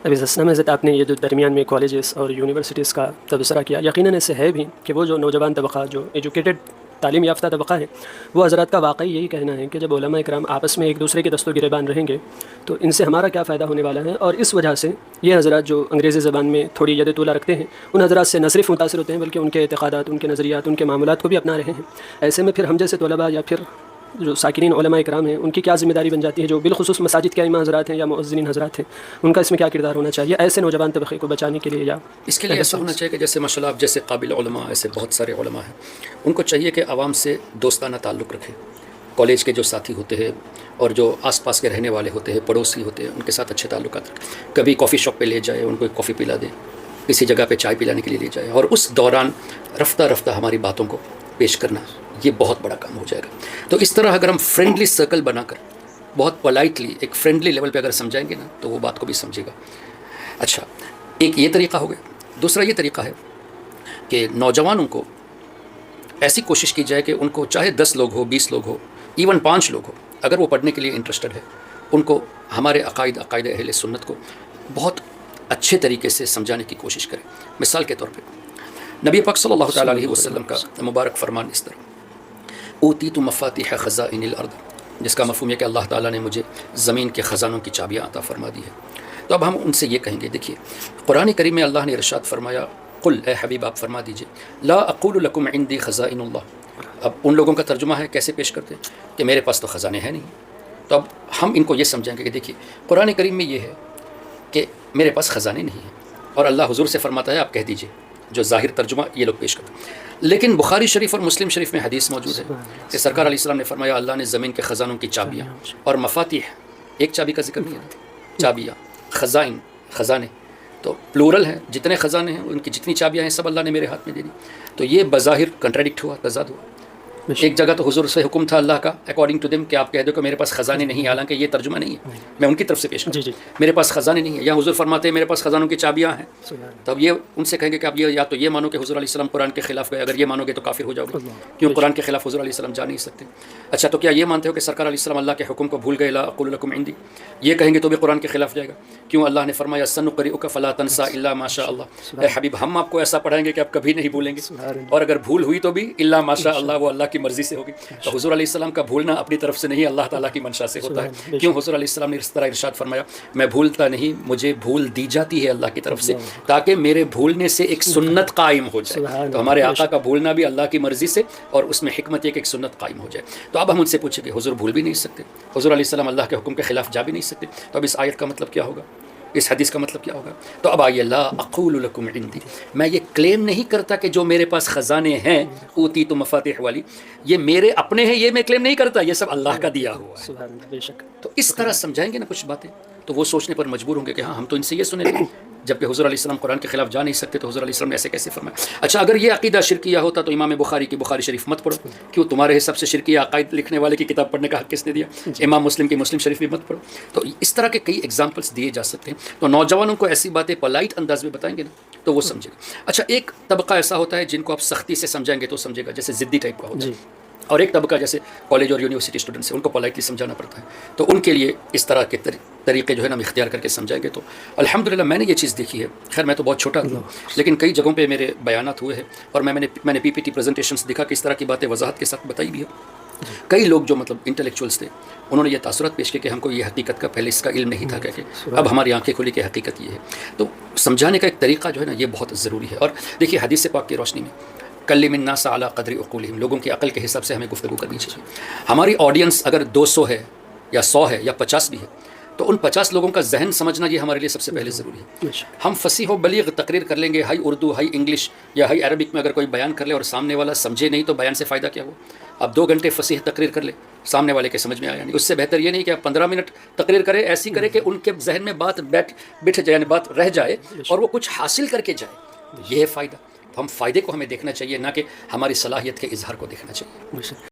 ابھی حسنہ میں حضرت آپ نے یہ جو درمیان میں کالجز اور یونیورسٹیز کا تبصرہ کیا، یقیناً اس سے ہے بھی کہ وہ جو نوجوان طبقہ جو ایجوکیٹڈ تعلیم یافتہ طبقہ ہے، وہ حضرات کا واقعی یہی کہنا ہے کہ جب علماء کرام آپس میں ایک دوسرے کے دست و گریبان رہیں گے تو ان سے ہمارا کیا فائدہ ہونے والا ہے، اور اس وجہ سے یہ حضرات جو انگریزی زبان میں تھوڑی ید طولہ رکھتے ہیں ان حضرات سے نہ صرف متاثر ہوتے ہیں بلکہ ان کے اعتقادات، ان کے نظریات، ان کے معاملات کو بھی اپنا رہے ہیں۔ ایسے میں پھر ہم جیسے طلباء یا پھر جو ساکنین علماء کرام ہیں ان کی کیا ذمہ داری بن جاتی ہے، جو بالخصوص مساجد کے امام حضرات ہیں یا مؤذنین حضرات ہیں، ان کا اس میں کیا کردار ہونا چاہیے ایسے نوجوان طبقے کو بچانے کے لیے؟ یا اس کے لیے ایسا ہونا چاہیے کہ جیسے ماشاء اللہ آپ جیسے قابل علماء ایسے بہت سارے علماء ہیں، ان کو چاہیے کہ عوام سے دوستانہ تعلق رکھیں۔ کالج کے جو ساتھی ہوتے ہیں اور جو آس پاس کے رہنے والے ہوتے ہیں، پڑوسی ہوتے ہیں، ان کے ساتھ اچھے تعلقات رکھیں۔ کبھی کافی شاپ پہ لے جائے، ان کو ایک کافی پلا دیں، کسی جگہ پہ چائے پلانے کے لیے لے جائے، اور اس دوران رفتہ رفتہ ہماری باتوں کو پیش کرنا، یہ بہت بڑا کام ہو جائے گا۔ تو اس طرح اگر ہم فرینڈلی سرکل بنا کر بہت پولائٹلی ایک فرینڈلی لیول پہ اگر سمجھائیں گے نا تو وہ بات کو بھی سمجھے گا۔ اچھا، ایک یہ طریقہ ہو گیا۔ دوسرا یہ طریقہ ہے کہ نوجوانوں کو ایسی کوشش کی جائے کہ ان کو چاہے 10 لوگ ہو، 20 لوگ ہو، ایون 5 لوگ ہو، اگر وہ پڑھنے کے لیے انٹرسٹڈ ہے، ان کو ہمارے عقائد اہل سنت کو بہت اچھے طریقے سے سمجھانے کی کوشش کریں۔ مثال کے طور پہ نبی پاک صلی اللہ تعالیٰ علیہ وسلم کا مبارک فرمان اس طرح، اوتیت مفاتیح خزائن الارض، جس کا مفہوم ہے کہ اللہ تعالیٰ نے مجھے زمین کے خزانوں کی چابیاں عطا فرما دی ہے۔ تو اب ہم ان سے یہ کہیں گے، دیکھیے قرآن کریم میں اللہ نے ارشاد فرمایا، قل اے حبیب آپ فرما دیجئے، لا اقول لکم عندی خزائن اللہ۔ اب ان لوگوں کا ترجمہ ہے کیسے پیش کرتے ہیں کہ میرے پاس تو خزانے ہیں نہیں۔ تو اب ہم ان کو یہ سمجھائیں گے کہ دیکھیے قرآن کریم میں یہ ہے کہ میرے پاس خزانے نہیں ہیں، اور اللہ حضور سے فرماتا ہے آپ کہہ دیجئے، جو ظاہر ترجمہ یہ لوگ پیش کرتے ہیں۔ لیکن بخاری شریف اور مسلم شریف میں حدیث موجود ہے کہ سرکار علیہ السلام نے فرمایا اللہ نے زمین کے خزانوں کی چابیاں، اور مفاتیح ایک چابی کا ذکر کیا، چابیاں، خزائن، خزانے تو پلورل ہیں، جتنے خزانے ہیں ان کی جتنی چابیاں ہیں سب اللہ نے میرے ہاتھ میں دے دی۔ تو یہ بظاہر کنٹراڈکٹ ہوا، تضاد ہوا۔ ایک جگہ تو حضور سے حکم تھا اللہ کا اکارڈنگ ٹو دم کہ آپ کہہ دو کہ میرے پاس خزانے نہیں، حالانکہ یہ ترجمہ نہیں ہے، میں ان کی طرف سے پیش کرتا ہوں، میرے پاس خزانے نہیں ہیں، یا حضور فرماتے ہیں میرے پاس خزانوں کی چابیاں ہیں۔ تب یہ ان سے کہیں گے کہ آپ یہ یا تو یہ مانو کہ حضور علیہ السلام قرآن کے خلاف گئے، اگر یہ مانو گے تو کافر ہو جاؤ گے، کیوں قرآن کے خلاف حضور علیہ السلام جا نہیں سکتے۔ اچھا، تو کیا یہ مانتے ہو کہ سرکار علیہ السلام اللہ کے حکم کو بھول گئے، لا اقول لکم عندی، یہ کہیں گے تو بھی قرآن کے خلاف جائے گا، کیوں اللہ نے فرمایا سنقرئک فلا تنسى الا ما شاء اللہ۔ اے حبیب ہم آپ کو ایسا پڑھائیں گے کہ آپ کبھی نہیں بھولیں گے، اور اگر بھول ہوئی تو بھی الا ما شاء اللہ، وہ اللہ کی مرضی سے ہوگی۔ تو حضور علیہ السلام کا بھولنا اپنی طرف سے نہیں، اللہ تعالیٰ کی منشا سے ہوتا ہے۔ کیوں حضور علیہ السلام نے اس طرح ارشاد فرمایا، میں بھولتا نہیں، مجھے بھول دی جاتی ہے اللہ کی طرف سے، تاکہ میرے بھولنے سے ایک سنت قائم ہو جائے۔ تو ہمارے آقا کا بھولنا بھی اللہ کی مرضی سے، اور اس میں حکمت ہے کہ ایک سنت قائم ہو جائے۔ تو اب ہم ان سے پوچھیں کہ حضور بھول بھی نہیں سکتے، حضور علیہ السلام اللہ کے حکم کے خلاف جا بھی نہیں سکتے، تو اب اس آیت کا مطلب کیا ہوگا، اس حدیث کا مطلب کیا ہوگا؟ تو اب آئیے، لا اقول لکم عندی، میں یہ کلیم نہیں کرتا کہ جو میرے پاس خزانے ہیں اوتیت مفاتیح والی یہ میرے اپنے ہیں، یہ میں کلیم نہیں کرتا، یہ سب اللہ کا دیا ہوا ہے۔ بے شک تو اس طرح سمجھائیں گے نا کچھ باتیں، تو وہ سوچنے پر مجبور ہوں گے کہ ہاں ہم تو ان سے یہ سنے تھے، جبکہ حضور علیہ السلام قرآن کے خلاف جا نہیں سکتے تو حضور علیہ السلام نے ایسے کیسے فرمایا؟ اچھا، اگر یہ عقیدہ شرکیہ ہوتا تو امام بخاری کی بخاری شریف مت پڑھو، کیوں تمہارے حساب سے شرکیہ عقائد لکھنے والے کی کتاب پڑھنے کا حق کس نے دیا؟ امام مسلم کی مسلم شریف بھی مت پڑھو۔ تو اس طرح کے کئی ایگزامپلس دیے جا سکتے ہیں۔ تو نوجوانوں کو ایسی باتیں پولائٹ انداز میں بتائیں گے نا تو وہ سمجھے گا۔ اچھا، ایک طبقہ ایسا ہوتا ہے جن کو آپ سختی سے سمجھائیں گے تو سمجھے گا، جیسے ضدی ٹائپ کا ہوتا ہے، اور ایک طبقہ جیسے کالج اور یونیورسٹی اسٹوڈنٹس ہیں، ان کو پولائٹلی سمجھانا پڑتا ہے۔ تو ان کے لیے اس طرح کے طریقے جو ہے نا ہم اختیار کر کے سمجھائیں گے تو الحمدللہ میں نے یہ چیز دیکھی ہے۔ خیر میں تو بہت چھوٹا ہوں، لیکن کئی جگہوں پہ میرے بیانات ہوئے ہیں، اور میں نے پی پی ٹی پریزنٹیشنس دکھا کہ اس طرح کی باتیں وضاحت کے ساتھ بتائی بھی ہے۔ کئی لوگ جو مطلب انٹلیکچوئلس تھے انہوں نے یہ تاثرات پیش کیے کہ ہم کو یہ حقیقت کا پہلے اس کا علم نہیں تھا، کہ اب ہماری آنکھیں کھلی کہ حقیقت یہ ہے۔ تو سمجھانے کا ایک طریقہ جو ہے نا یہ بہت ضروری ہے۔ اور دیکھیے حدیث پاک کی روشنی میں کلم الناس علی قدر عقولہم، لوگوں کی عقل کے حساب سے ہمیں گفتگو کرنی چاہیے۔ ہماری آڈینس اگر 200 ہے یا 100 ہے یا 50 بھی ہے تو ان 50 لوگوں کا ذہن سمجھنا یہ ہمارے لیے سب سے پہلے ضروری ہے۔ ہم فصیح و بلیغ تقریر کر لیں گے، ہائی اردو، ہائی انگلش یا ہائی عربک میں اگر کوئی بیان کر لے اور سامنے والا سمجھے نہیں تو بیان سے فائدہ کیا ہو؟ اب 2 گھنٹے فصیح تقریر کر لے، سامنے والے کے سمجھ میں آیا نہیں، اس سے بہتر یہ نہیں کہ آپ 15 منٹ تقریر کرے، ایسی کرے کہ ان کے ذہن میں بات بٹھ جائے، یعنی بات رہ جائے اور وہ کچھ حاصل کر کے جائے، یہ ہے فائدہ۔ تو ہم فائدے کو ہمیں دیکھنا چاہیے، نہ کہ ہماری صلاحیت کے اظہار کو دیکھنا چاہیے۔